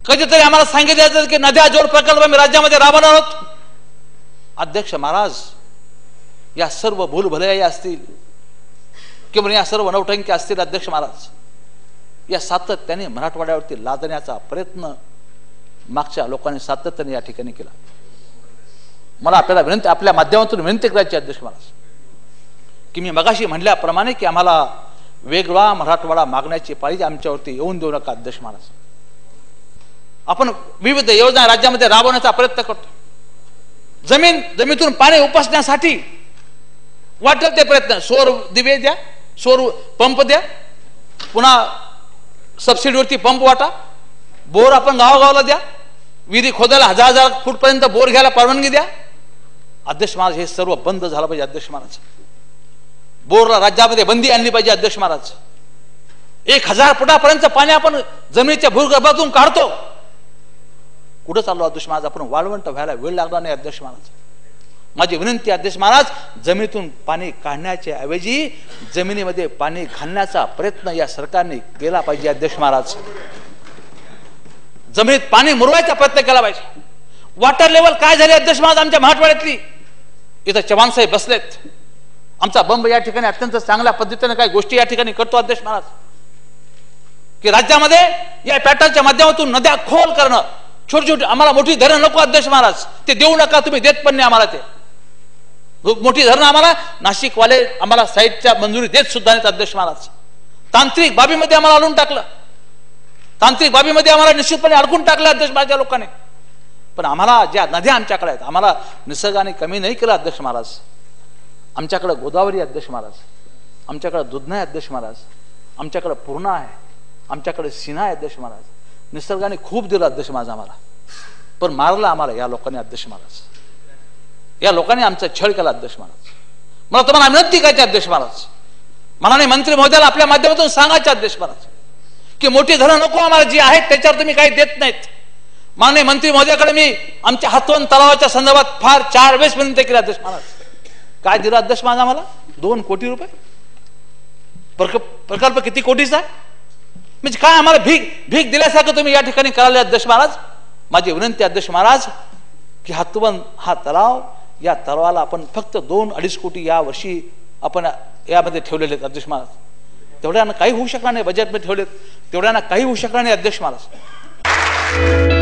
कधीतरी आम्हाला सांगितलं जातं की नद्या जोड प्रकल्प मी राज्यामध्ये राबवणार आहोत. अध्यक्ष महाराज, या सर्व भूलभुलैया असतील किंवा या सर्व नवटंकी असतील अध्यक्ष महाराज, या सातत्याने मराठवाड्यावरती लादण्याचा प्रयत्न मागच्या लोकांनी सातत्याने या ठिकाणी केला. मला आपल्याला विनंती, आपल्या माध्यमातून विनंती करायची अध्यक्ष महाराज, की मी मगाशी म्हणल्याप्रमाणे की आम्हाला वेगळा मराठवाडा मागण्याची पाळी आमच्यावरती येऊन देऊ नका अध्यक्ष महाराज. आपण विविध योजना राज्यामध्ये राबवण्याचा प्रयत्न करतो. जमिनीतून पाणी उपसण्यासाठी वाटेल ते प्रयत्न, सौर दिवे द्या, सौर पंप द्या, पुन्हा सबसिडीवरती पंप वाटा, बोर आपण गावागावाला द्या, विहिरी खोदायला 1000 फूट पर्यंत बोर घ्यायला परवानगी द्या. अध्यक्ष महाराज, हे सर्व बंद झालं पाहिजे अध्यक्ष महाराज. बोरला राज्यामध्ये बंदी आणली पाहिजे अध्यक्ष महाराज. 1000 फुटापर्यंत पाणी आपण जमिनीच्या भूगर्भातून काढतो. कुठं चाललो अध्यक्ष महाराज? आपण वाळवंट व्हायला वेळ लागणार नाही अध्यक्ष महाराज. माझी विनंती अध्यक्ष महाराज, जमिनीतून पाणी काढण्याच्या ऐवजी जमिनीमध्ये पाणी घालण्याचा प्रयत्न या सरकारने केला पाहिजे अध्यक्ष महाराज. जमिनीत पाणी मुरवायचा प्रयत्न केला पाहिजे. वॉटर लेवल काय झाली अध्यक्ष महाराज आमच्या मराठवाड्यातली? इथं चव्हाण साहेब बसलेत. आमचा बंब या ठिकाणी अत्यंत चांगल्या पद्धतीने काही गोष्टी या ठिकाणी करतो अध्यक्ष महाराज, की राज्यामध्ये या पॅटर्नच्या माध्यमातून नद्या खोल करणं. छोटी छोटी आम्हाला मोठी धरण नको अध्यक्ष महाराज, ते देऊ नका तुम्ही, देत पण नाही आम्हाला. ते मोठी धरणं आम्हाला नाशिकवाले आम्हाला साईडच्या मंजुरी देत सुद्धा नाहीत अध्यक्ष महाराज. तांत्रिक बाबीमध्ये आम्हाला अडवून टाकलं. तांत्रिक बाबीमध्ये आम्हाला निश्चितपणे अडकून टाकलं अध्यक्ष महाराज लोकांनी. पण आम्हाला ज्या नद्या आमच्याकडे आहेत, आम्हाला निसर्गाने कमी नाही केलं अध्यक्ष महाराज. आमच्याकडे गोदावरी अध्यक्ष महाराज, आमच्याकडे दुधना आहे अध्यक्ष महाराज, आमच्याकडे पूर्णा आहे, आमच्याकडे सिन्हा आहे अध्यक्ष महाराज. निसर्गाने खूप दिलं अध्यक्ष महाराज आम्हाला, पण मारलं आम्हाला या लोकांनी अध्यक्ष महाराज. या लोकांनी आमचा छळ केला अध्यक्ष महाराज. मला तुम्हाला विनंती करायची अध्यक्ष महाराज, माननीय मंत्री महोदयाला आपल्या माध्यमातून सांगायचे अध्यक्ष महाराज, की मोठी धरणं नको आम्हाला, जी आहेत त्याच्यावर तुम्ही काही देत नाहीत. माननीय मंत्री महोदयाकडे मी आमच्या हातवन तलावाच्या संदर्भात फार 4 वेळेस विनंती केली अध्यक्ष महाराज. काय दिलं अध्यक्ष महाराज आम्हाला? 2 कोटी रुपये. प्रकल्प किती कोटीचा आहे? म्हणजे काय आम्हाला भीक दिल्यासारखं तुम्ही या ठिकाणी करायला अध्यक्ष महाराज. माझी विनंती अध्यक्ष महाराज, की हातवन हा तलाव, या तलावाला आपण फक्त 2-2.5 कोटी या वर्षी आपण यामध्ये ठेवलेले आहेत अध्यक्ष महाराज. तेवढ्यानं काही होऊ शकणार नाही. बजेटमध्ये ठेवलेत तेवढ्यानं काही होऊ शकणार नाही अध्यक्ष महाराज.